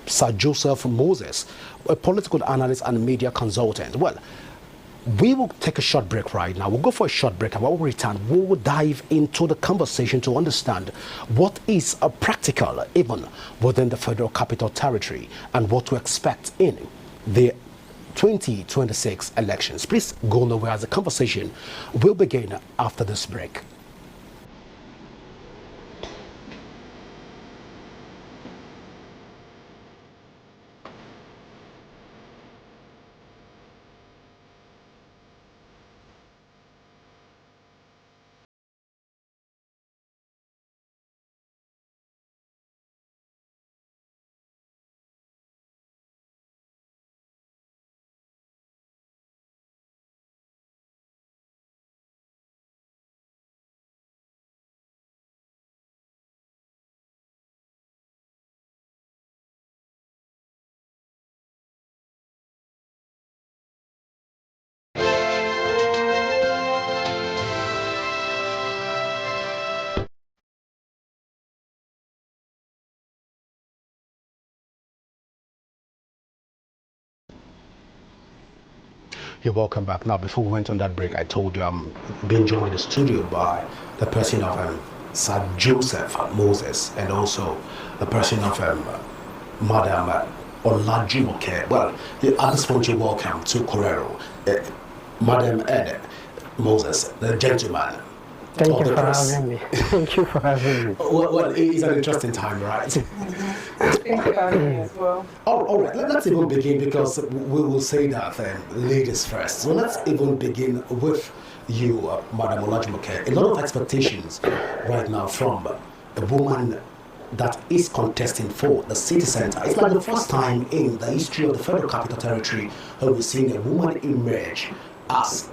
Sir Joseph Moses, a political analyst and media consultant. Well, we will take a short break right now. We'll go for a short break, and when we return, we will dive into the conversation to understand what is a practical, even within the Federal Capital Territory, and what to expect in the 2026 elections. Please go nowhere, as the conversation will begin after this break. You're welcome back. Now, before we went on that break, I told you I'm being joined in the studio by the person of Sir Joseph Moses, and also the person of Madam Olajumoke. Well, at this point, you're welcome to Korero. Madam Ed Moses, the gentleman. Thank you for having me. Thank you for having me. Well, it's an interesting time, right? Thank you for having me as well. All right, let's even begin, because we will say that ladies first. So let's even begin with you, Madam Olajumoke. A lot of expectations right now from a woman that is contesting for the city center. It's like the first time in the history of the Federal Capital Territory that we've seen a woman emerge as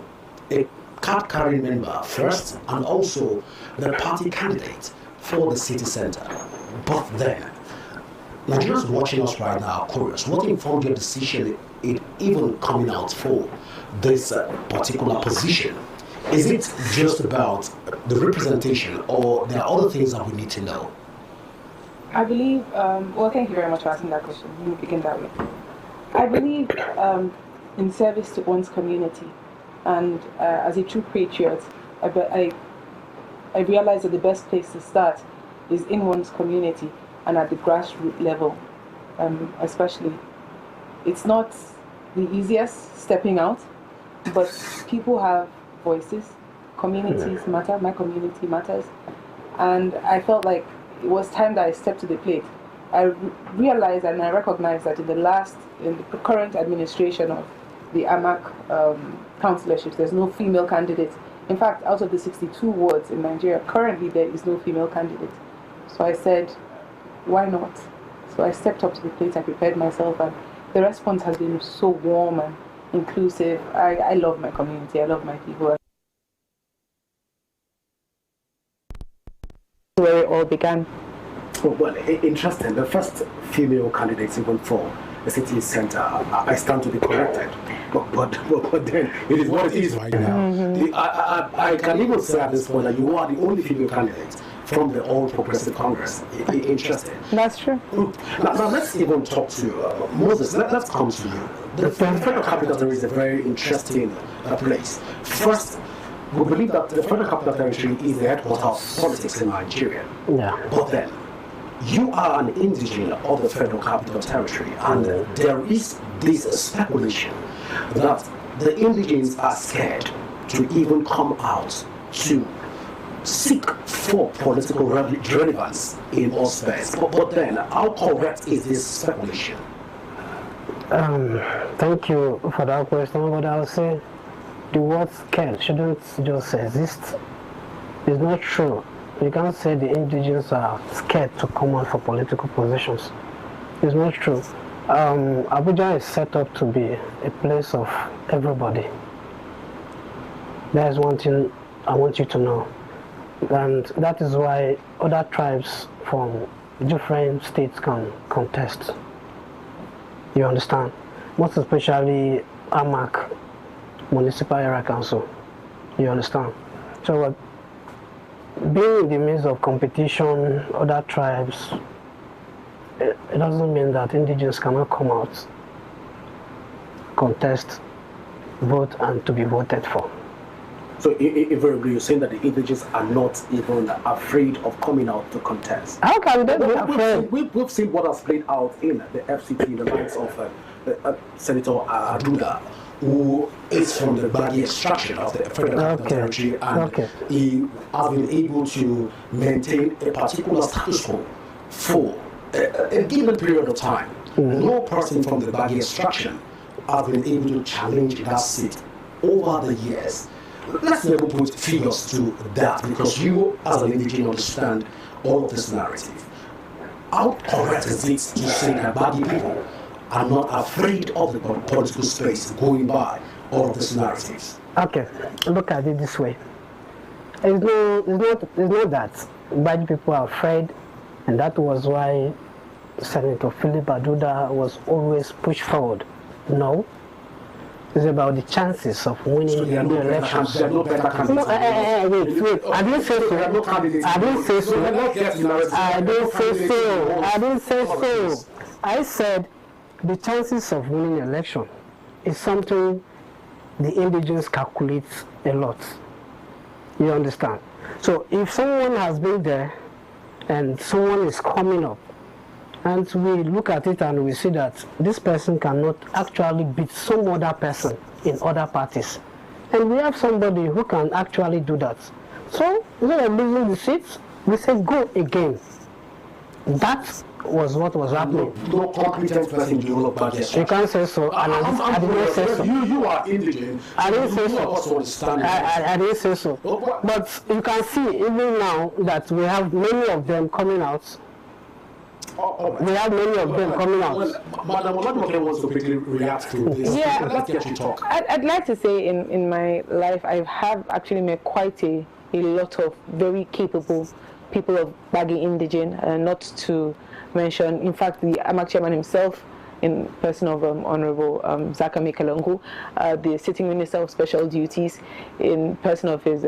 a card-carrying member first, and also the party candidate for the city center. But then, Nigerians watching us right now are curious. What informed your decision in even coming out for this particular position? Is it just about the representation, or there are other things that we need to know? I believe, well, thank you very much for asking that question. Let me begin that way. I believe in service to one's community. And as a true patriot, I realize that the best place to start is in one's community and at the grassroots level, especially. It's not the easiest stepping out, but people have voices. Communities matter. My community matters. And I felt like it was time that I stepped to the plate. I realized and I recognized that in the current administration of the AMAC councilorships, there's no female candidate. In fact, out of the 62 wards in Nigeria, currently there is no female candidate. So I said, why not? So I stepped up to the plate, I prepared myself, and the response has been so warm and inclusive. I love my community, I love my people. Where it all began. Well, interesting. The first female candidate even for the city center, I stand to be corrected. But then it is what it is right now. Mm-hmm. I can even say at this point that you are the only female candidate from the All Progressive Congress. Interesting. That's true. Now let's even talk to Moses. Let's come to you. The Federal Capital Territory is a very interesting place. First, we believe that the Federal Capital Territory is the headquarters of politics in Nigeria. Yeah. But then, you are an indigene of the Federal Capital Territory, and there is this speculation that the indigenes are scared to even come out to seek for political relevance in all space. But then, how correct is this speculation? Thank you for that question, but I'll say the word scared shouldn't just exist. It's not true. You can't say the indigenes are scared to come out for political positions. It's not true. Abuja is set up to be a place of everybody. That is one thing I want you to know. And that is why other tribes from different states can contest. You understand? Most especially AMAC, Municipal Area Council. You understand? So being in the midst of competition, other tribes, it doesn't mean that indigenous cannot come out, contest, vote, and to be voted for. So invariably, you're saying that the indigenous are not even afraid of coming out to contest. How can they be afraid? We've seen what has played out in the FCT, the likes of Senator Aduda, who is from the Baggy extraction of the Federal Capital Territory, and he has been able to maintain a particular status quo for a given period of time. No person from the Baggy extraction has been able to challenge that seat over the years. Let's never put figures to that, because you, as an indigenous, understand all of this narrative. How correct is it to say that Baggy people are not afraid of the political space going by all of these narratives? Okay, look at it this way. It's not that Baggy people are afraid, and that was why Senator Philip Aduda was always pushed forward. No. It's about the chances of winning the election. There are no better candidates. Wait. I didn't say so. I didn't say so. I said the chances of winning the election is something the indigenous calculates a lot. You understand? So if someone has been there and someone is coming up, and we look at it and we see that this person cannot actually beat some other person in other parties. And we have somebody who can actually do that. So, instead of losing the seats, we say go again. That was what was happening. No competent person in the role of Baggy. You can't say so. I didn't say so. You are indigent. I didn't say so. I didn't say so. But you can see even now that we have many of them coming out. We have many of them coming out. Madam Olajumoke wants to quickly react to this. Yeah, let's get you talk. I'd like to say in my life, I have actually met quite a lot of very capable people of Baggy Indigen, not to mention, in fact, the AMAC chairman himself, in person of Honorable Zaka Mekalongu, the sitting minister of special duties, in person of his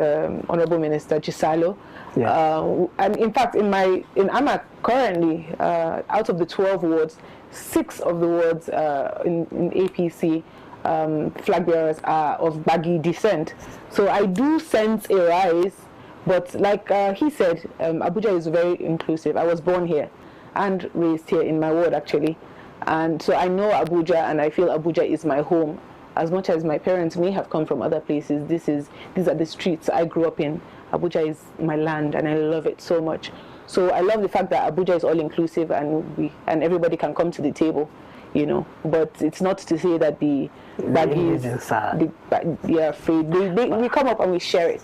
Honorable Minister Gisalo. Yeah. And in fact, in AMAC currently, out of the 12 wards, 6 of the wards in APC flag bearers are of Baggy descent. So I do sense a rise, but like he said, Abuja is very inclusive. I was born here and raised here in my ward, actually. And so I know Abuja, and I feel Abuja is my home. As much as my parents may have come from other places, these are the streets I grew up in. Abuja is my land, and I love it so much. So I love the fact that Abuja is all inclusive, and everybody can come to the table, you know. But it's not to say that the Baggies they're afraid. We come up and we share it.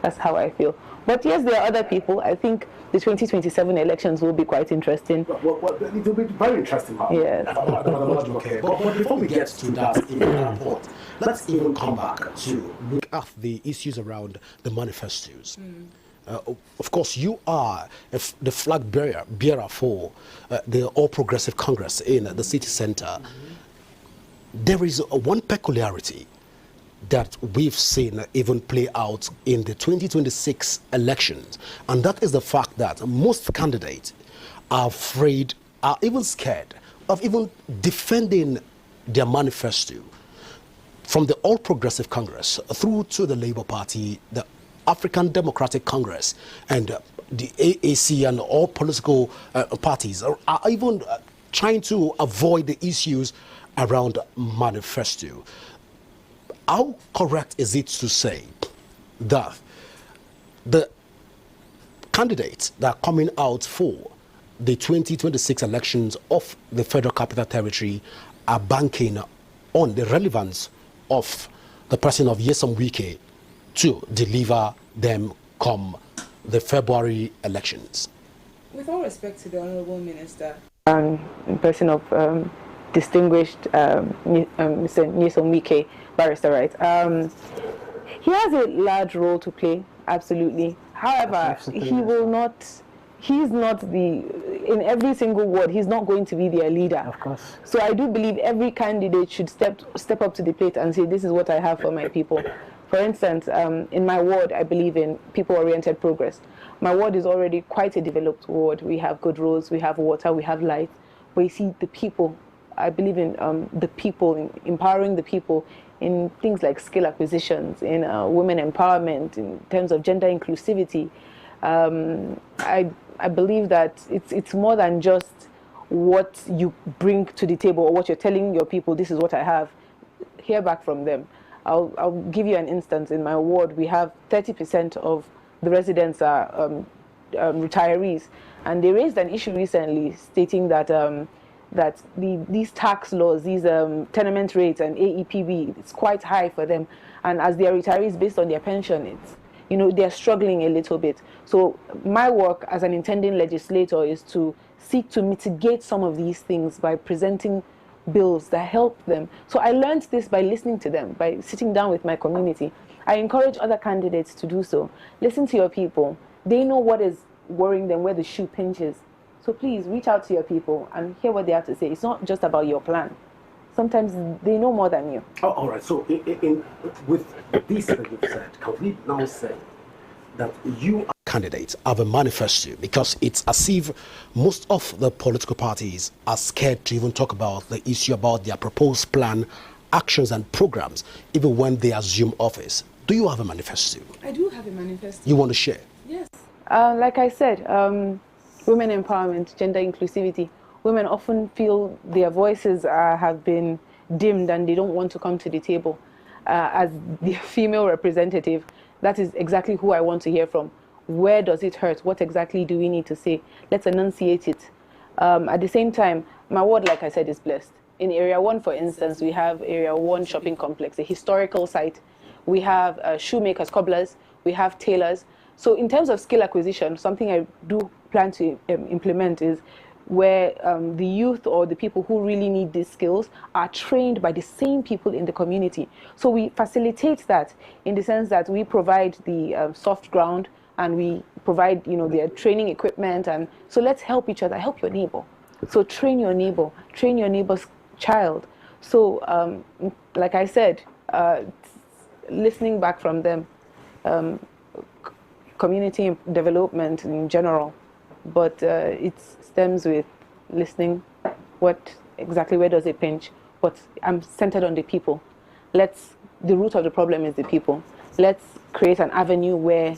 That's how I feel. But yes, there are other people. I think the 2027 elections will be quite interesting. It will be very interesting. Yes. Okay. But before we get to that point, let's even come back to look at the issues around the manifestos. Of course, you are the flag bearer for the All Progressive Congress in the city center. There is one peculiarity that we've seen even play out in the 2026 elections, and that is the fact that most candidates are afraid, are even scared of even defending their manifesto, from the All Progressive Congress through to the Labour Party, the African Democratic Congress, and the AAC, and all political parties are even trying to avoid the issues around manifesto. How correct is it to say that the candidates that are coming out for the 2026 elections of the Federal Capital Territory are banking on the relevance of the person of Nyesom Wike to deliver them come the February elections? With all respect to the Honourable Minister, in person of distinguished Mr. Nyesom Wike, barrister, right? He has a large role to play, absolutely. However, he's not in every single ward, he's not going to be their leader. Of course. So I do believe every candidate should step up to the plate and say, this is what I have for my people. For instance, in my ward, I believe in people-oriented progress. My ward is already quite a developed ward. We have good roads, we have water, we have light. but you see the people. I believe in the people, in empowering the people in things like skill acquisitions, in women empowerment, in terms of gender inclusivity. I believe that it's more than just what you bring to the table or what you're telling your people. This is what I have. Hear back from them. I'll give you an instance. In my ward, we have 30% of the residents are retirees, and they raised an issue recently stating that these tax laws, these tenement rates and AEPB, it's quite high for them, and as they are retirees based on their pension, it's, you know, they're struggling a little bit. So my work as an intending legislator is to seek to mitigate some of these things by presenting bills that help them. So I learned this by listening to them, by sitting down with my community. I encourage other candidates to do so. Listen to your people. They know what is worrying them, where the shoe pinches. So please reach out to your people and hear what they have to say. It's not just about your plan. Sometimes they know more than you. Oh, all right. So with this that you've said, can we now say that you candidates have a manifesto? Because it's as if most of the political parties are scared to even talk about the issue about their proposed plan, actions and programs, even when they assume office. Do you have a manifesto? I do have a manifesto. You want to share? Yes. Like I said, women empowerment, gender inclusivity. Women often feel their voices have been dimmed and they don't want to come to the table. As the female representative, that is exactly who I want to hear from. Where does it hurt? What exactly do we need to say? Let's enunciate it. At the same time, my ward, like I said, is blessed. In Area 1, for instance, we have Area 1 shopping complex, a historical site. We have shoemakers, cobblers, we have tailors. So in terms of skill acquisition, something I do plan to implement is where the youth or the people who really need these skills are trained by the same people in the community. So we facilitate that in the sense that we provide the soft ground and we provide, you know, their training equipment. And so let's help each other, help your neighbor. So train your neighbor's child. So like I said, listening back from them, community development in general, but it stems with listening. What exactly, where does it pinch? But I'm centered on the people. The root of the problem is the people. Let's create an avenue where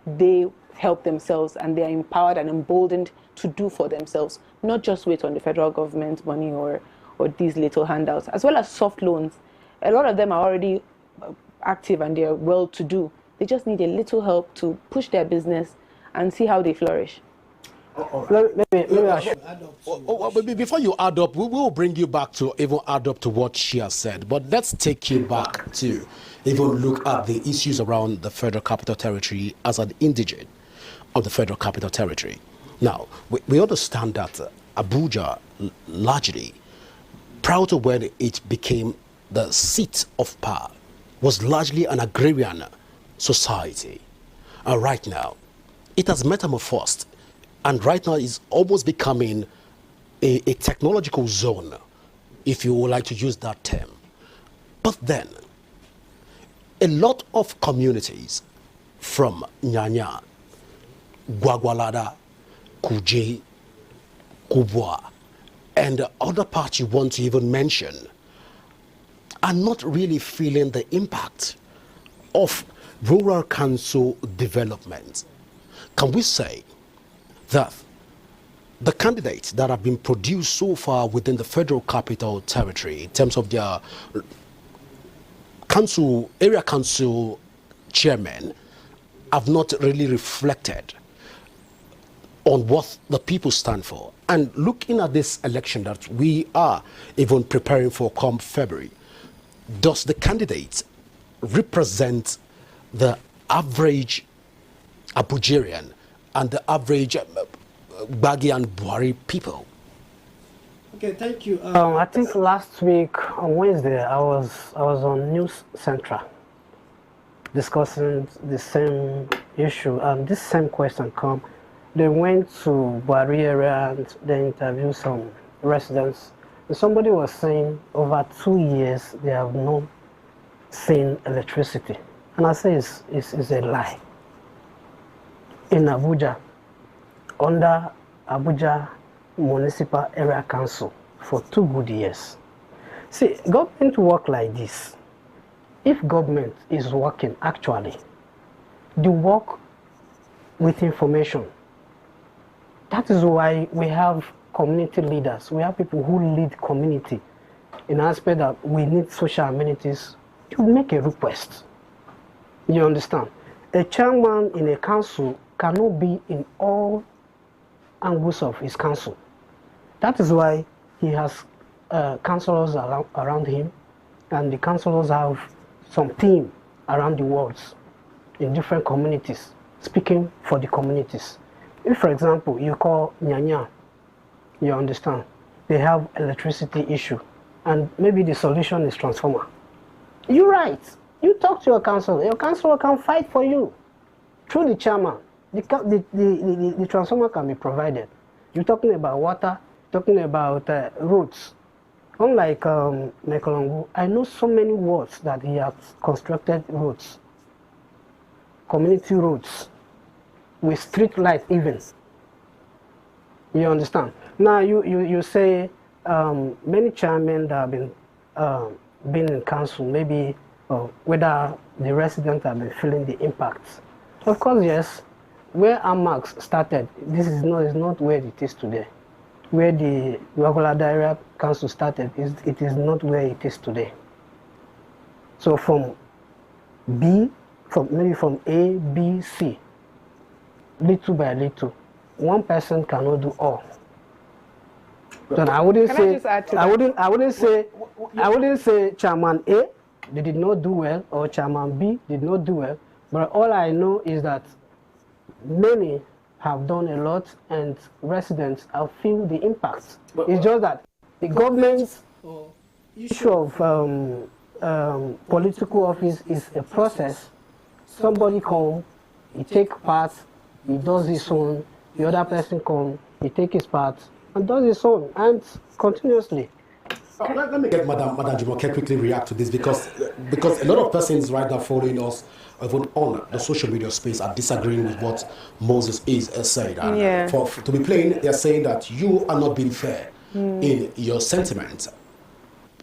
they help themselves and they are empowered and emboldened to do for themselves, not just wait on the federal government money or these little handouts, as well as soft loans. A lot of them are already active and they're well to do. They just need a little help to push their business and see how they flourish. Before you add up, we will bring you back to even add up to what she has said. But let's take you back to even look at the issues around the Federal Capital Territory as an indigent of the Federal Capital Territory. Now, we understand that Abuja largely, prior to when it became the seat of power, was largely an agrarian society. Right now, it has metamorphosed, and right now it's almost becoming a technological zone, if you would like to use that term. But then, a lot of communities from Nyanya, Gwagwalada, Kuje, Kubwa, and other parts you want to even mention are not really feeling the impact of rural council development. Can we say that the candidates that have been produced so far within the Federal Capital Territory in terms of their council, area council chairmen have not really reflected on what the people stand for? And looking at this election that we are even preparing for come February, does the candidate represent the average Abujarian and the average Gbagi and Buhari people? Okay, thank you. I think last week on Wednesday I was on News Central discussing the same issue, and this same question come. They went to Buhari area and they interviewed some residents. And somebody was saying over 2 years they have not seen electricity. And I say it's a lie. In Abuja, under Abuja municipal area council for 2 good years. See, government work like this. If government is working actually, they work with information. That is why we have community leaders. We have people who lead community in aspect that we need social amenities. You make a request. You understand? A chairman in a council cannot be in all angles of his council. That is why he has councillors around him, and the councillors have some team around the world in different communities, speaking for the communities. If, for example, you call Nyanya, you understand, they have electricity issue, and maybe the solution is transformer. You're right. You talk to your councillor can fight for you through the chairman. The transformer can be provided. You're talking about water, talking about roads. Unlike Mekalongo, I know so many wards that he has constructed roads, community roads, with street light even. You understand? Now you say many chairmen that have been in council, maybe whether the residents have been feeling the impacts. Of course, yes. Where AMAX started, this is not where it is today. Where the Gwagwalada area council started, it is not where it is today. So from A, B, C, little by little, one person cannot do all. Then I wouldn't say Chairman A, they did not do well, or Chairman B did not do well. But all I know is that many have done a lot, and residents have feel the impacts. It's just that the government's issue of political office is a process. Somebody come, he take part, he does his own. The other person come, he take his part and does his own, and continuously. Let me get Madam Jumoke quickly react to this, because a lot of persons right now following us, even on the social media space, are disagreeing with what Moses is saying. And to be plain, they are saying that you are not being fair in your sentiments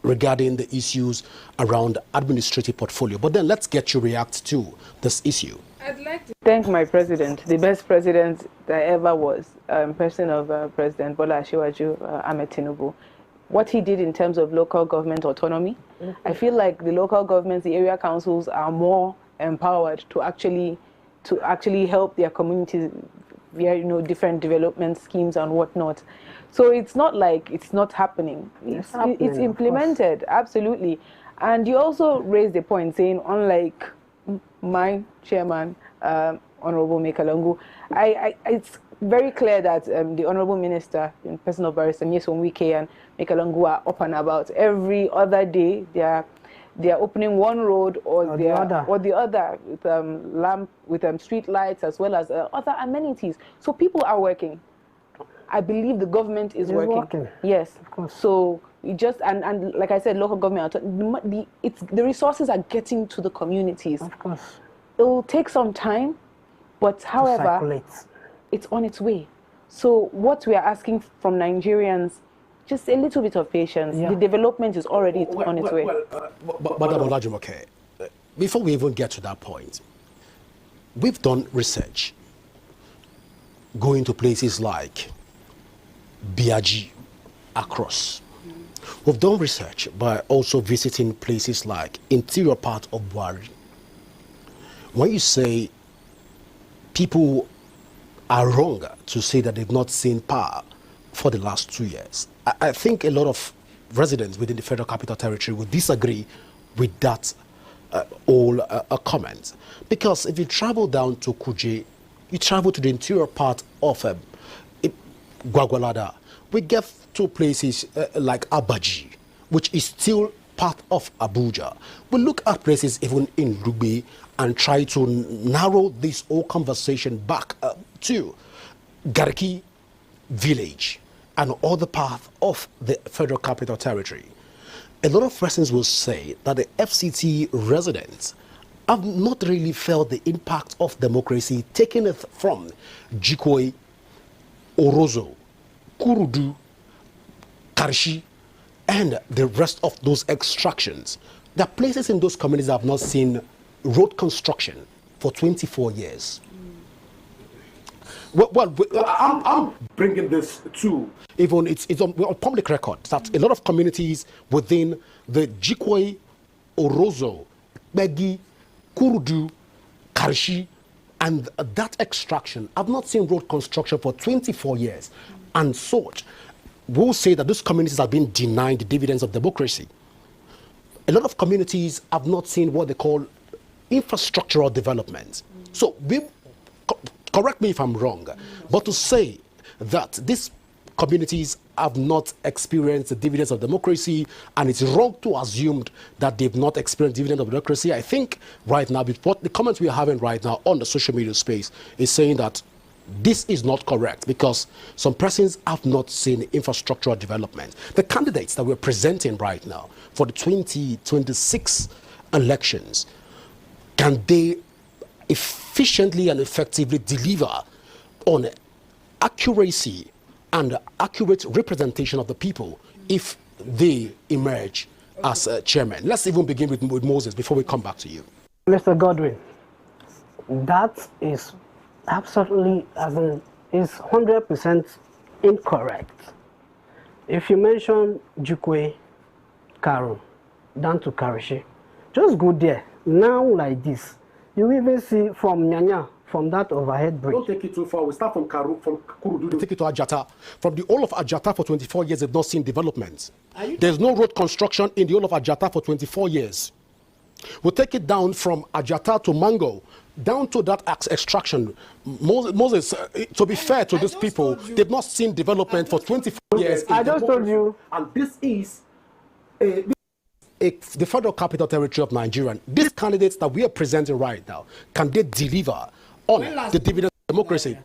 regarding the issues around administrative portfolio. But then let's get you react to this issue. I'd like to thank my president, the best president that ever was, person of President Bola Asiwaju Ahmed Tinubu. What he did in terms of local government autonomy, I feel like the local governments, the area councils are more empowered to actually help their communities via different development schemes and whatnot. So it's not like it's not happening. It's implemented, absolutely. And you also raised the point saying, unlike my chairman, Honorable Mekalongo, it's very clear that the Honorable Minister, in person of Barrister Nyesom Wike and Mekalongo, are up and about. Every other day, they are opening one road or the other with street lights as well as other amenities. So people are working. I believe the government is working. Yes, of course. So it just and like I said, local government, the resources are getting to the communities. Of course, it will take some time, but however, it's on its way. So what we are asking from Nigerians, just a little bit of patience. Yeah. The development is already on its way. Madam Olajumoke, before we even get to that point, we've done research going to places like Biaji, across. We've done research by also visiting places like interior part of Buari. When you say people are wrong to say that they've not seen power for the last 2 years, I think a lot of residents within the Federal Capital Territory would disagree with that comment. Because if you travel down to Kuje, you travel to the interior part of Gwagwalada, we get to places like Abaji, which is still part of Abuja. We look at places even in Rugbe and try to narrow this whole conversation back to Garki village and other part of the Federal Capital Territory. A lot of persons will say that the FCT residents have not really felt the impact of democracy, taking it from Jikoi, Orozo, Kurudu, Karshi, and the rest of those extractions. There are places in those communities that have not seen road construction for 24 years. Well, I'm bringing this to even it's on public record that a lot of communities within the Jikwe, Orozo, Begi, Kurudu, Karshi, and that extraction have not seen road construction for 24 years. And so, we'll say that those communities have been denied the dividends of democracy. A lot of communities have not seen what they call infrastructural development. So, correct me if I'm wrong, but to say that these communities have not experienced the dividends of democracy, and it's wrong to assume that they've not experienced dividends of democracy, I think right now, what the comments we are having right now on the social media space is saying that this is not correct because some persons have not seen infrastructural development. The candidates that we're presenting right now for the 2026 elections, can they efficiently and effectively deliver on accuracy and accurate representation of the people if they emerge as chairman? Let's even begin with Moses before we come back to you. Mr. Godwin, that is absolutely, is 100% incorrect. If you mention Jukwe, Karu, down to Karishi, just go there, now like this. You even see from Nyanya, from that overhead bridge. Don't take it too far. We start from Kurudu. Take it to Ajata. From the whole of Ajata for 24 years, they've not seen development. There's no road construction in the whole of Ajata for 24 years. We'll take it down from Ajata to Mango, down to that extraction. Moses, to be fair to these people, they've not seen development for 24 years. I just told you. And this is the Federal Capital Territory of Nigeria. These candidates that we are presenting right now, can they deliver on the dividend of democracy?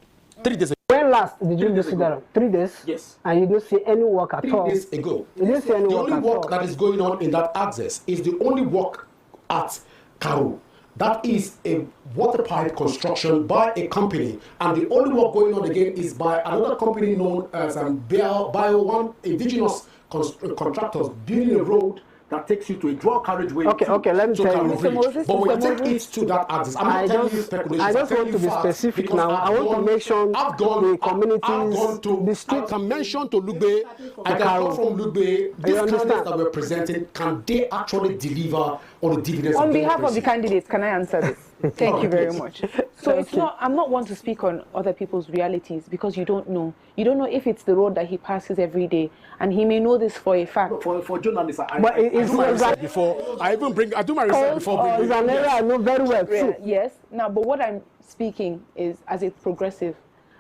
3 days ago. When last did you visit that? 3 days? Yes. And you didn't see any work at all? 3 days ago. You didn't see any the work only at work all. that is going on in that access is the only work at Karu. That is a water pipe construction by a company, and the only work going on again is by another company known as Bio One indigenous contractors building a road that takes you to a dual carriageway. Okay, let me tell you. But we take it to that access. I'm not telling you speculation. I just want to be specific now. I want to mention the communities, the streets. I can mention to Lugbe, I can come from Lugbe. These candidates that we're presenting, can they actually deliver on the dividends? On behalf of the candidates, can I answer this? Thank you very much. So it's not, I'm not one to speak on other people's realities because you don't know. You don't know if it's the road that he passes every day, and he may know this for a fact. For journalists, I do my research before. I do my research before. It's an area I know very well too. Yes. Now, but what I'm speaking is as a progressive,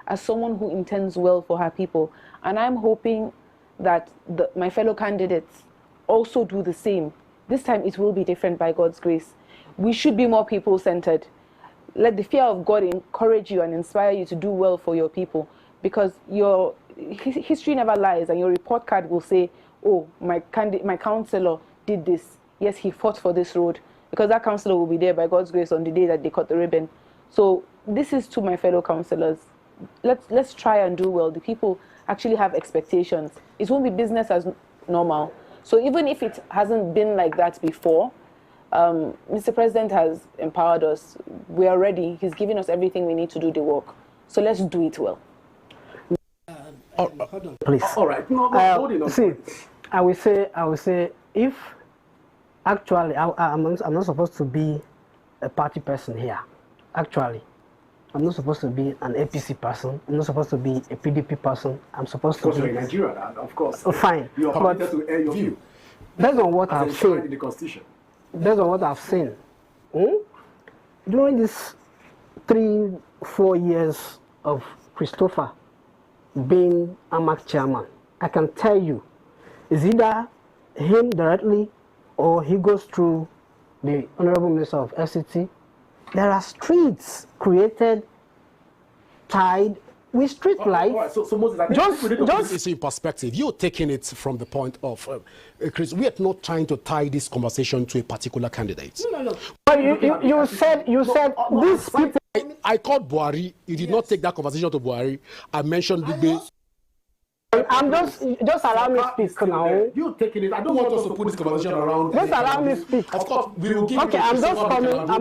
as someone who intends well for her people, and I'm hoping that my fellow candidates also do the same. This time it will be different by God's grace. We should be more people-centered. Let the fear of God encourage you and inspire you to do well for your people, because your history never lies, and your report card will say, oh, my councillor did this. Yes, he fought for this road, because that councillor will be there by God's grace on the day that they cut the ribbon. So this is to my fellow councillors. Let's try and do well. The people actually have expectations. It won't be business as normal. So even if it hasn't been like that before, Mr. President has empowered us. We are ready. He's giving us everything we need to do the work. So let's do it well. Please. All right. See, I will say, if actually I'm not supposed to be a party person here. Actually, I'm not supposed to be an APC person. I'm not supposed to be a PDP person. I'm supposed to be in Nigeria, of course. Fine. You are permitted to air your view. Based on what I've seen in the Constitution. Based on what I've seen, during these 3-4 years of Christopher being AMAC chairman, I can tell you, it's either him directly or he goes through the Honorable Minister of FCT. There are streets created, tied with street lights. Right. So Moses, just in perspective, you're taking it from the point of Chris. We are not trying to tie this conversation to a particular candidate. No. But you said these people. I called Buhari. You did not take that conversation to Buhari. I mentioned Lugbe. I'm just allow me speak now. You taking it. I don't want us to put this conversation around. Just allow me speak. Of course, we will give. Okay, I'm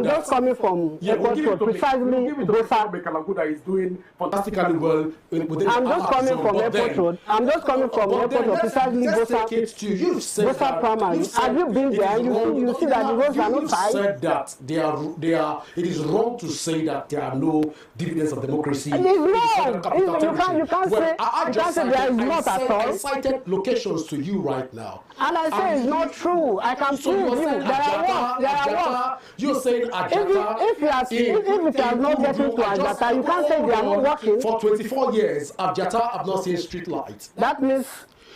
just coming from Airport Road, precisely Bosa. Kalangu is doing fantastically well. I'm just coming from Airport Road. I'm just coming from Airport Road, precisely Bosa Primary. Have you been there? You see that the roads are not tight. You said that they are. It is wrong to say that there are no dividends of democracy. It is wrong. You can't say there is not at all. I cited locations to you right now. And I say it's not true. I can prove you. There are works. You're saying Ajata. If it has not gotten to Ajata, you can't say they are not working. For 24 years, Ajata have not seen street lights. That means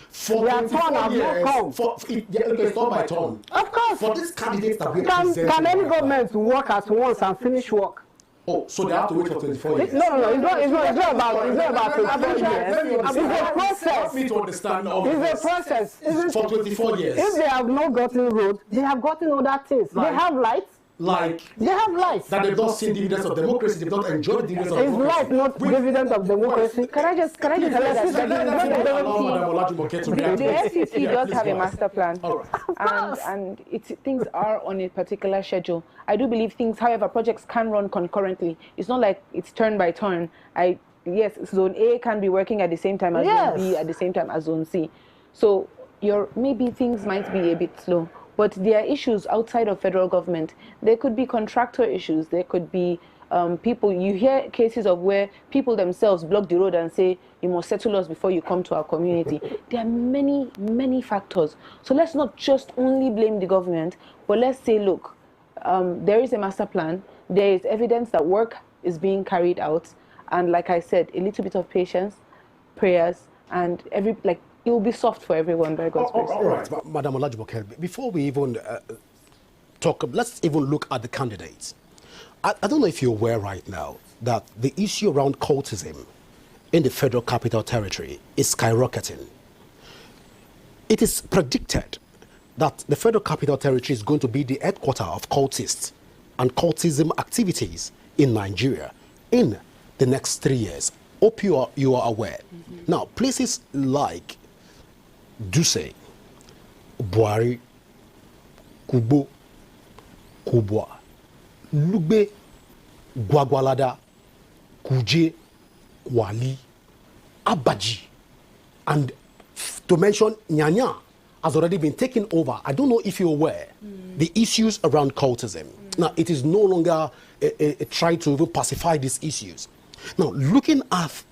for their turn has not come. It's not by turn. Of course. For these candidates that we can any government work at once and finish work? Oh, so they have to wait for 24 years? No, it's not about 24 years. It's a process. Me to understand all it's a process. For 24 years. If they have not gotten roads, they have gotten other things. They have lights. They have lights. That they've not seen dividends of democracy, they've not enjoyed the dividends of democracy. It's light, not dividends of democracy. Can I just say that the FCT does have a master plan. All right. And things are on a particular schedule. I do believe things, however, projects can run concurrently. It's not like it's turn by turn. Yes, Zone A can be working at the same time as Zone B, at the same time as Zone C. So maybe things might be a bit slow. But there are issues outside of federal government. There could be contractor issues. There could be people. You hear cases of where people themselves block the road and say, you must settle us before you come to our community. There are many, many factors. So let's not just only blame the government, but let's say, look, there is a master plan. There is evidence that work is being carried out. And like I said, a little bit of patience, prayers, and it will be soft for everyone by God's grace. All right, Madam Olajumoke, before we even talk, let's even look at the candidates. I don't know if you're aware right now that the issue around cultism in the Federal Capital Territory is skyrocketing. It is predicted that the Federal Capital Territory is going to be the headquarters of cultists and cultism activities in Nigeria in the next 3 years. Hope you are aware. Mm-hmm. Now, places like Duse, Buari, Kubo, Kubwa, Lugbe, Gwagwalada, Kuje, Wali, Abaji, and to mention Nyanya has already been taken over. I don't know if you're aware the issues around cultism. Now, it is no longer a try to even pacify these issues. Now, looking at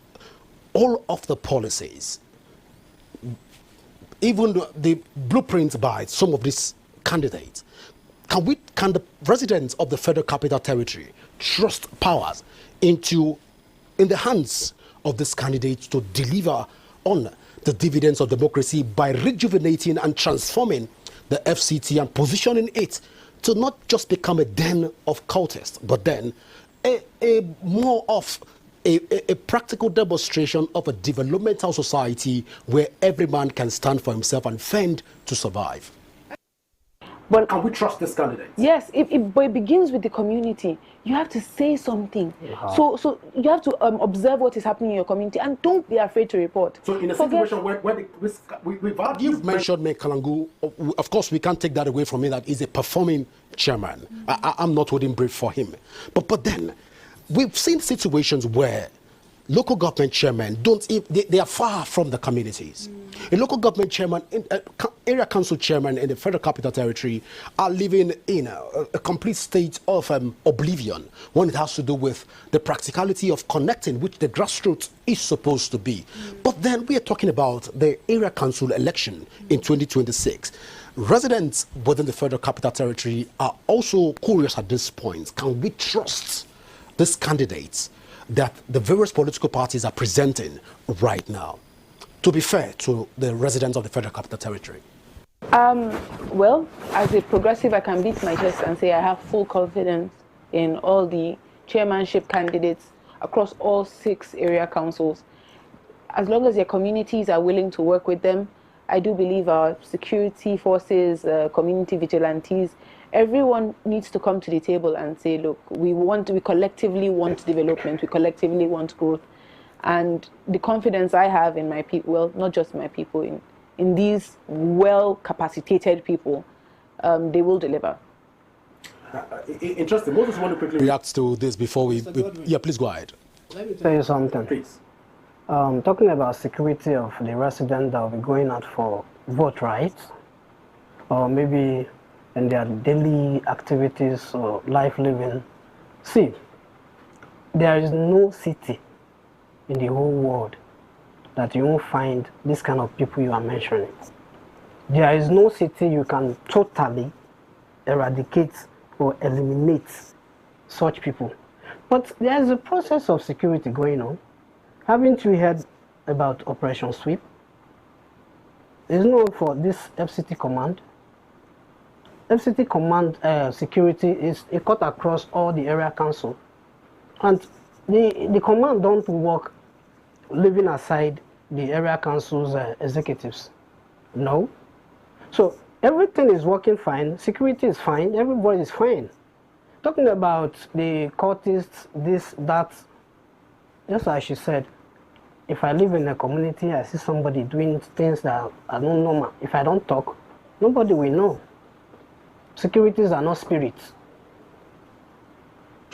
all of the policies, even the blueprints by some of these candidates, can the residents of the Federal Capital Territory trust powers in the hands of these candidates to deliver on the dividends of democracy by rejuvenating and transforming the FCT and positioning it to not just become a den of cultists, but then a more of a practical demonstration of a developmental society where every man can stand for himself and fend to survive. Well, can we trust this candidate? Yes, but it begins with the community. You have to say something. So you have to observe what is happening in your community and don't be afraid to report. So in a situation where you've mentioned me, Kalangu, of course we can't take that away from me that he's a performing chairman. I'm not holding brief for him. But then we've seen situations where local government chairmen they are far from the communities. A local government chairman, area council chairman in the Federal Capital Territory are living in a complete state of oblivion when it has to do with the practicality of connecting, which the grassroots is supposed to be. But then we are talking about the area council election in 2026. Residents within the Federal Capital Territory are also curious at this point. Can we trust these candidates that the various political parties are presenting right now, to be fair to the residents of the Federal Capital Territory? Well, as a progressive, I can beat my chest and say I have full confidence in all the chairmanship candidates across all 6 area councils. As long as their communities are willing to work with them, I do believe our security forces, community vigilantes, everyone needs to come to the table and say, look, we collectively want development, we collectively want growth. And the confidence I have in my people, well, not just my people, in these well-capacitated people, they will deliver. Interesting. Moses, want to quickly react to this before yeah, please go ahead. Let me tell you something. Please. Talking about security of the resident that will be going out for vote rights, or maybe in their daily activities or life living. See, there is no city in the whole world that you won't find this kind of people you are mentioning. There is no city you can totally eradicate or eliminate such people. But there is a process of security going on. Haven't you heard about Operation Sweep? It's known for this FCT command. FCT command security is a cut across all the area council. And the command don't work leaving aside the area council's executives. No. So everything is working fine, security is fine, everybody is fine. Talking about the cultists, this, that, just as she said, if I live in a community, I see somebody doing things that are not normal. If I don't talk, nobody will know. Securities are not spirits.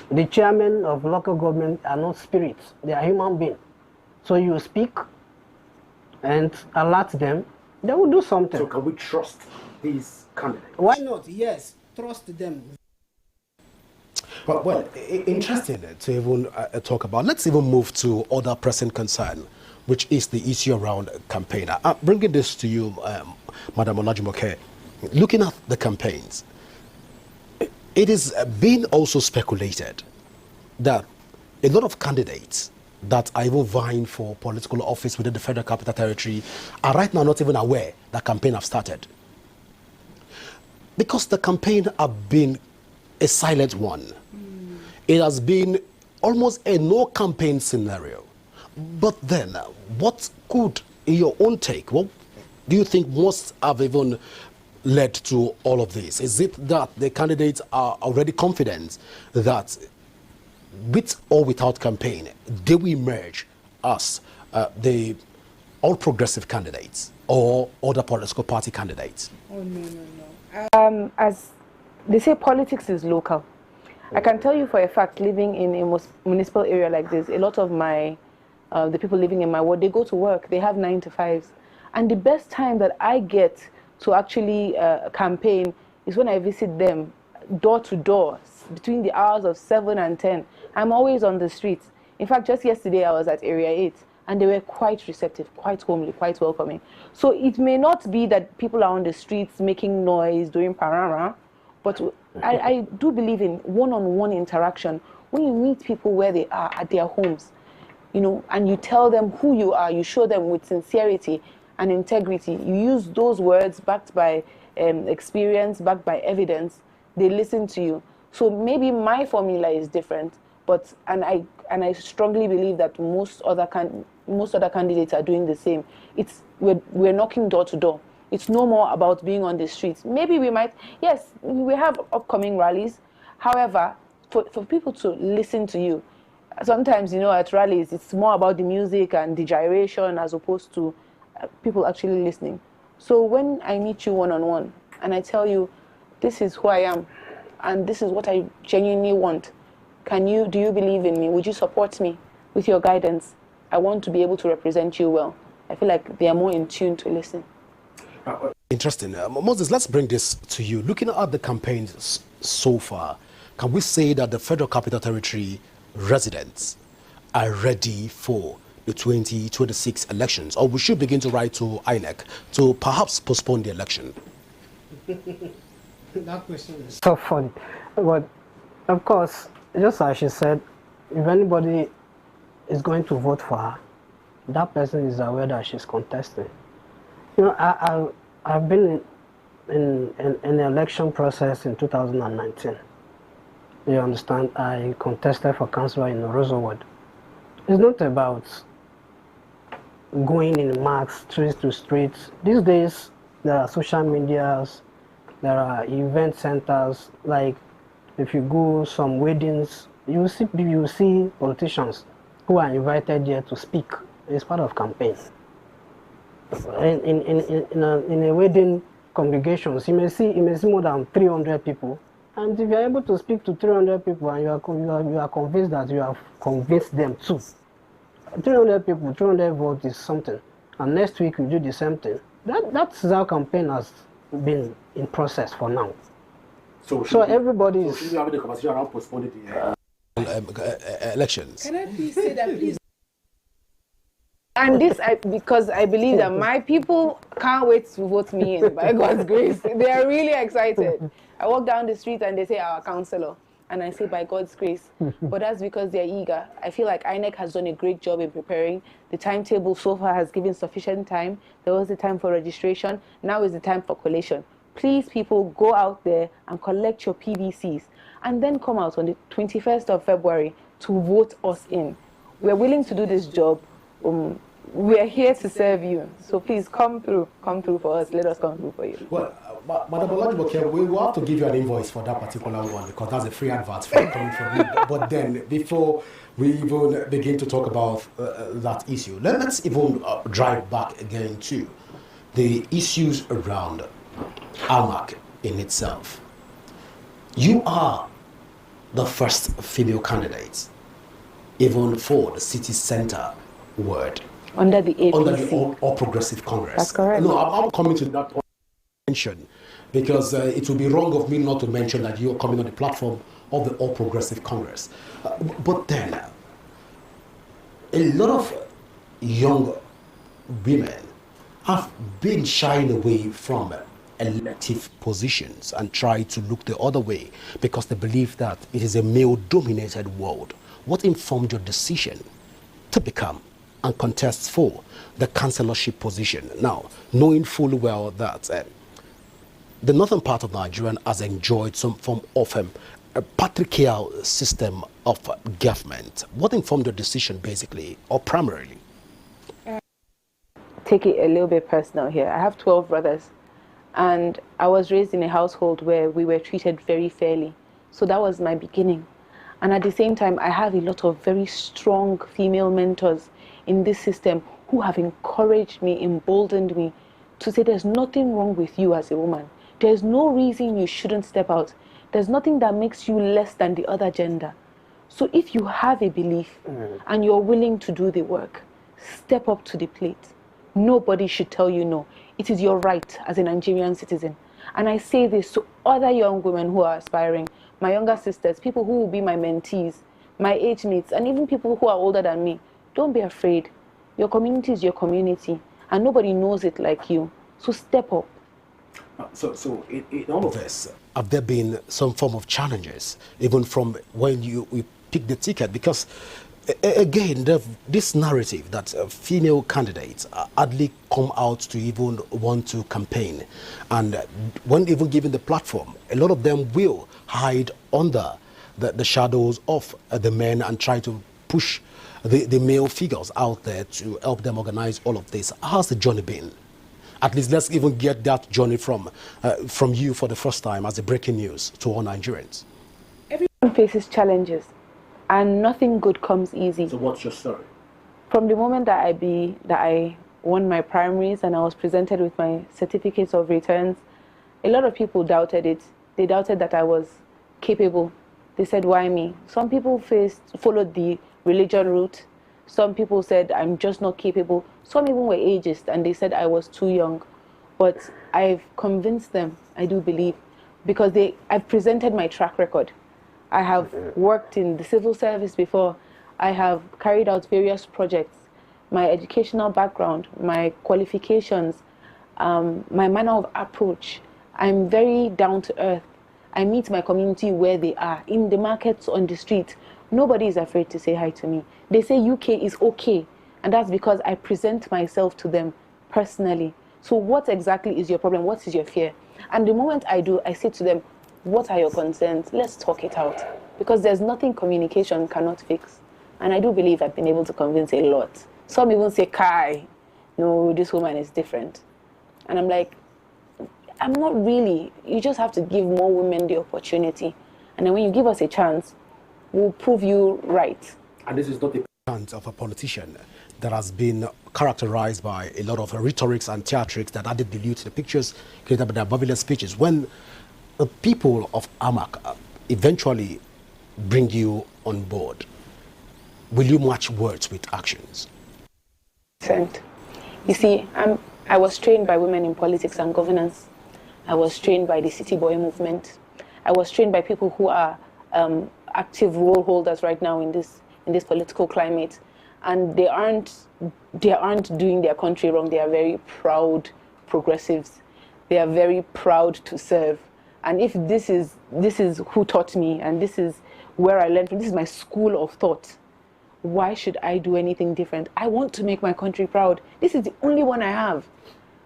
The chairmen of local government are not spirits. They are human beings. So you speak and alert them, they will do something. So can we trust these candidates? Why not? Yes, trust them. Well, interesting to even talk about. Let's even move to other pressing concern, which is the issue around campaign. I'm bringing this to you, Madam Olajumoke. Looking at the campaigns, it is being also speculated that a lot of candidates that are even vying for political office within the Federal Capital Territory are right now not even aware that campaign have started. Because the campaign have been a silent one. It has been almost a no campaign scenario. But then, what could, in your own take, what do you think must have even led to all of this? Is it that the candidates are already confident that with or without campaign, they will emerge as the all progressive candidates or other political party candidates? Oh, no. As they say, politics is local. I can tell you for a fact, living in a municipal area like this, a lot of the people living in my ward, they go to work, they have 9 to 5s. And the best time that I get to actually campaign is when I visit them door to door, between the hours of 7 and 10. I'm always on the streets. In fact, just yesterday I was at Area 8, and they were quite receptive, quite homely, quite welcoming. So it may not be that people are on the streets making noise, doing parara, but I do believe in one-on-one interaction. When you meet people where they are at their homes, you know, and you tell them who you are, you show them with sincerity and integrity. You use those words backed by experience, backed by evidence. They listen to you. So maybe my formula is different, but and I strongly believe that most other candidates are doing the same. We're knocking door to door. It's no more about being on the streets. Maybe we might, yes, we have upcoming rallies. However, for people to listen to you, sometimes, you know, at rallies, it's more about the music and the gyration as opposed to people actually listening. So when I meet you one-on-one and I tell you, this is who I am and this is what I genuinely want, do you believe in me? Would you support me with your guidance? I want to be able to represent you well. I feel like they are more in tune to listen. Interesting. Moses, let's bring this to you. Looking at the campaigns so far, can we say that the Federal Capital Territory residents are ready for the 2026 elections, or we should begin to write to INEC to perhaps postpone the election? That question is so funny. But of course, just as she said, if anybody is going to vote for her, that person is aware that she's contesting. You know, I've been in the election process in 2019. You understand? I contested for councillor in Orozo Ward. It's not about going in mass, streets to streets. These days, there are social medias, there are event centers. Like, if you go some weddings, you see politicians who are invited here to speak. It's part of campaign. In a wedding congregations, you may see more than 300 people, and if you are able to speak to 300 people and you are convinced that you have convinced them too, 300 people, 300 votes is something, and next week you do the same thing. That's how campaign has been in process for now. So everybody is. So having a conversation around postponing the elections. Can I please say that, please? And this, because I believe that my people can't wait to vote me in, by God's grace. They are really excited. I walk down the street and they say, our councillor. And I say, by God's grace. But that's because they're eager. I feel like INEC has done a great job in preparing. The timetable so far has given sufficient time. There was the time for registration. Now is the time for collation. Please, people, go out there and collect your PVCs. And then come out on the 21st of February to vote us in. We're willing to do this job. We're here to serve you. So please come through for us. Let us come through for you. Well, Madam Olajumoke, we will have to give you an invoice for that particular one because that's a free advert coming from you. But then, before we even begin to talk about that issue, let's even drive back again to the issues around ALMAC in itself. You are the first female candidate, even for the city center ward. Under the APC. Under the All Progressive Congress. That's correct. No, I'm coming to that mention because it would be wrong of me not to mention that you're coming on the platform of the All Progressive Congress. But then, a lot of young women have been shying away from elective positions and try to look the other way because they believe that it is a male-dominated world. What informed your decision to become and contest for the councillorship position? Now, knowing fully well that the northern part of Nigeria has enjoyed some form of a patriarchal system of government. What informed your decision, basically, or primarily? Take it a little bit personal here. I have 12 brothers, and I was raised in a household where we were treated very fairly. So that was my beginning. And at the same time, I have a lot of very strong female mentors in this system who have encouraged me, emboldened me to say there's nothing wrong with you as a woman. There's no reason you shouldn't step out. There's nothing that makes you less than the other gender. So if you have a belief and you're willing to do the work, step up to the plate. Nobody should tell you no. It is your right as a Nigerian citizen. And I say this to other young women who are aspiring, my younger sisters, people who will be my mentees, my age mates, and even people who are older than me. Don't be afraid. Your community is your community, and nobody knows it like you. So step up. So in all of this, have there been some form of challenges, even from when you pick the ticket? Because again, this narrative that female candidates hardly come out to even want to campaign, and when even given the platform, a lot of them will hide under the shadows of the men and try to push the male figures out there to help them organize all of this. How's the journey been? At least let's even get that journey from you for the first time as a breaking news to all Nigerians. Everyone faces challenges, and nothing good comes easy. So what's your story? From the moment that I won my primaries and I was presented with my certificates of returns, a lot of people doubted it. They doubted that I was capable. They said, why me? Some people followed the religion route. Some people said I'm just not capable. Some even were ageist and they said I was too young. But I've convinced them, I do believe, because I've presented my track record. I have worked in the civil service before. I have carried out various projects. My educational background, my qualifications, my manner of approach. I'm very down to earth. I meet my community where they are, in the markets, on the street. Nobody is afraid to say hi to me. They say UK is okay, and that's because I present myself to them personally. So what exactly is your problem? What is your fear? And the moment I do, I say to them, what are your concerns? Let's talk it out. Because there's nothing communication cannot fix. And I do believe I've been able to convince a lot. Some even say, Kai, no, this woman is different. And I'm like, I'm not really. You just have to give more women the opportunity. And then when you give us a chance, we'll prove you right. And this is not a of a politician that has been characterized by a lot of rhetorics and theatrics that added value to the pictures created by their marvelous speeches. When the people of AMAC eventually bring you on board, will you match words with actions? You see, I was trained by women in politics and governance. I was trained by the City Boy movement. I was trained by people who are active role holders right now in this political climate, and they aren't doing their country wrong. They are very proud progressives. They are very proud to serve. And if this is who taught me, and this is where I learned from, this is my school of thought, why should I do anything different? I want to make my country proud. This is the only one I have.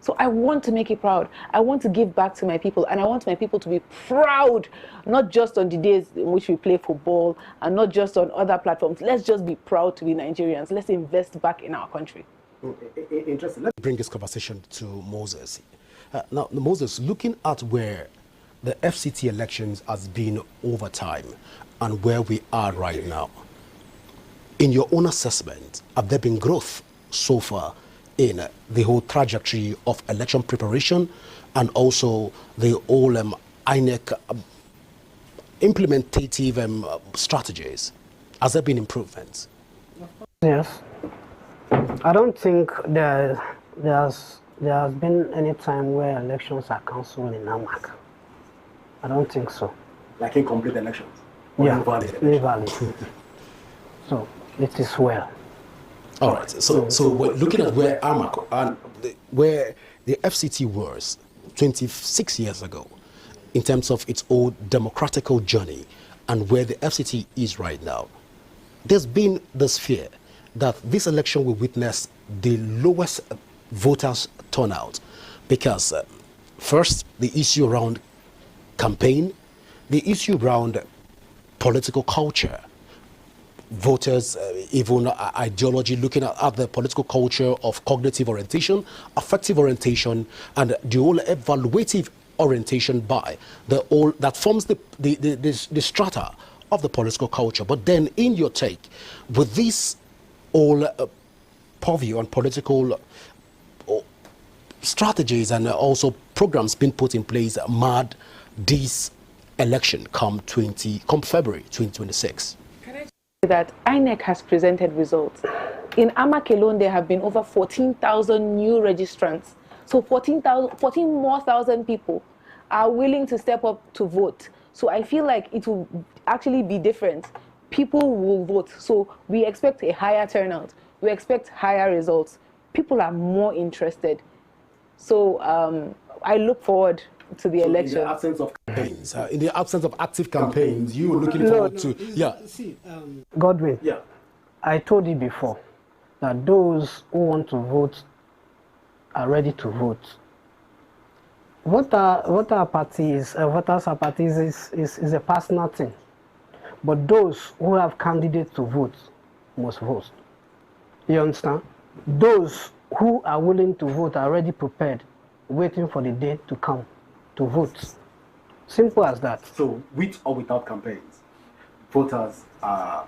So I want to make it proud. I want to give back to my people, and I want my people to be proud, not just on the days in which we play football and not just on other platforms. Let's just be proud to be Nigerians. Let's invest back in our country. Interesting. Let's bring this conversation to Moses. Now, Moses, looking at where the FCT elections has been over time and where we are right now, in your own assessment, have there been growth so far in the whole trajectory of election preparation and also the whole INEC implementative strategies? Has there been improvements? Yes. I don't think there has been any time where elections are cancelled in AMAC. I don't think so. Like incomplete elections? Yeah, invalid. So it is well. All right. So we're looking at where AMAC and where the FCT was 26 years ago in terms of its own democratical journey and where the FCT is right now. There's been this fear that this election will witness the lowest voters turnout because first, the issue around campaign, the issue around political culture, voters, even ideology, looking at the political culture of cognitive orientation, affective orientation, and the whole evaluative orientation by the all that forms the strata of the political culture. But then, in your take, with this all purview on political strategies and also programs being put in place, mad this election come February 2026. That INEC has presented results. In AMAC alone, there have been over 14,000 new registrants. So 14 more thousand people are willing to step up to vote. So I feel like it will actually be different. People will vote. So we expect a higher turnout. We expect higher results. People are more interested. So I look forward to the election. In the absence of campaigns, in the absence of active campaigns, you were looking forward to, See, Godwin, I told you before that those who want to vote are ready to vote. Voter parties is a personal thing, but those who have candidates to vote must vote. You understand? Those who are willing to vote are already prepared, waiting for the day to come to vote. Simple as that. So, with or without campaigns, voters are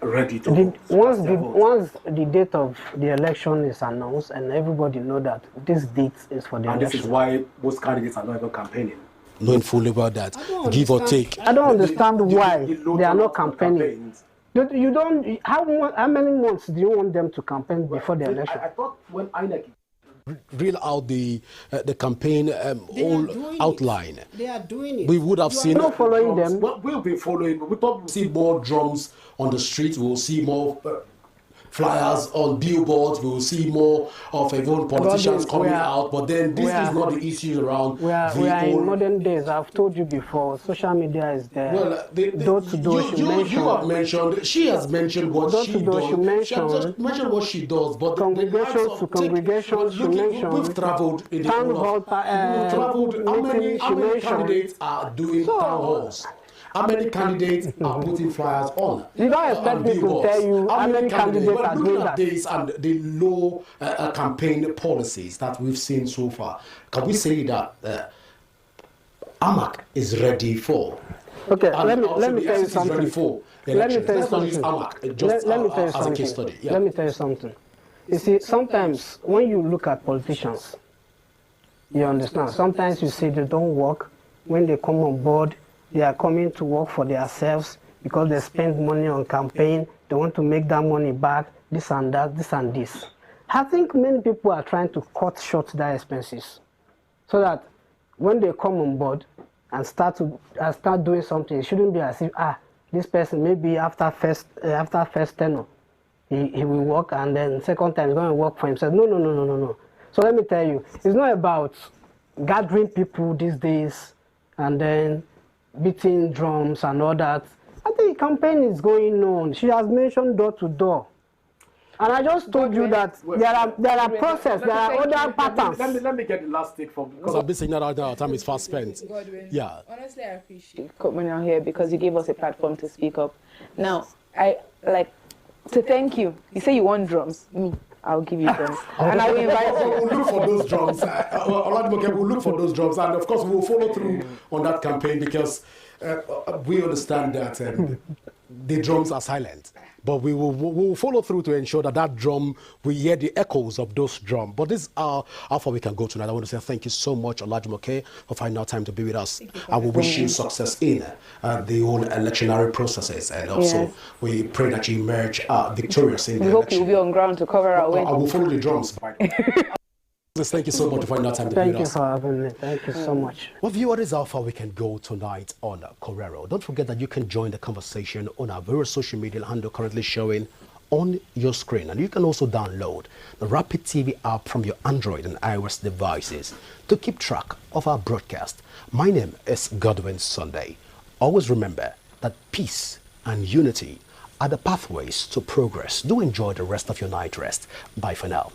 ready to vote. Once the date of the election is announced and everybody know that this date is for the election. This is why most candidates are not even campaigning. Knowing fully about that, give or take. I don't understand why they are not campaigning. You don't. How many months do you want them to campaign before the election? I thought when INEC reel out the campaign whole outline. They are doing it. We would have seen. Not following drums. them. Well, we'll be following. We thought we'll see more drums on the streets. We'll see more flyers on billboards. We'll see more of even politicians coming out. But then this is not the issue around. We are in modern days. I've told you before. Social media is there. Well, door to door. You have mentioned. She has mentioned what she does. She has just mentioned what she does. But congregations to congregations, she mentioned. We've traveled in the town hall. How many candidates are doing town halls? How many candidates are putting flyers on? You don't expect me to tell you how many candidates are doing that. This and the low campaign policies that we've seen so far, can we say that AMAC is ready for Okay, And let me also me the tell you FCC is ready something. for Let me elections. tell you Let's not use something. AMAC just Let me tell you as a something. case study. Yeah. Let me tell you something. You see, sometimes when you look at politicians, you understand, sometimes you see they don't work. When they come on board, they are coming to work for themselves because they spend money on campaign. They want to make that money back, this and that, this and this. I think many people are trying to cut short their expenses so that when they come on board and start doing something, it shouldn't be as if this person maybe after first tenure he will work, and then second time he's going to work for himself. No. So let me tell you, it's not about gathering people these days and then beating drums and all that. I think campaign is going on. She has mentioned door to door. And I just told you that there are process, there are other patterns. Let me get the last take from, because I've been saying that all our time is fast spent. Godwin, Yeah. honestly, I appreciate you coming out here because you gave us a platform to speak up. Now, I like to thank you. You say you want drums. I'll give you drums. And I will invite you. We'll look for those drums. We'll look for those drums. And of course, we'll follow through on that campaign because we understand that the drums are silent. But we will follow through to ensure that drum, we hear the echoes of those drums. But this is how far we can go tonight. I want to say thank you so much, Olajumoke, for finding out time to be with us. I will wish you success in the whole electionary processes. And also, we pray that you emerge victorious in the election. We hope you'll be on ground to cover our win. I will follow the drums. Thank you so much for finding out time to be with us. Thank you for having me. Thank you so much. Well, viewers, this is how far we can go tonight on Correro. Don't forget that you can join the conversation on our various social media handle currently showing on your screen. And you can also download the Rapid TV app from your Android and iOS devices to keep track of our broadcast. My name is Godwin Sunday. Always remember that peace and unity are the pathways to progress. Do enjoy the rest of your night rest. Bye for now.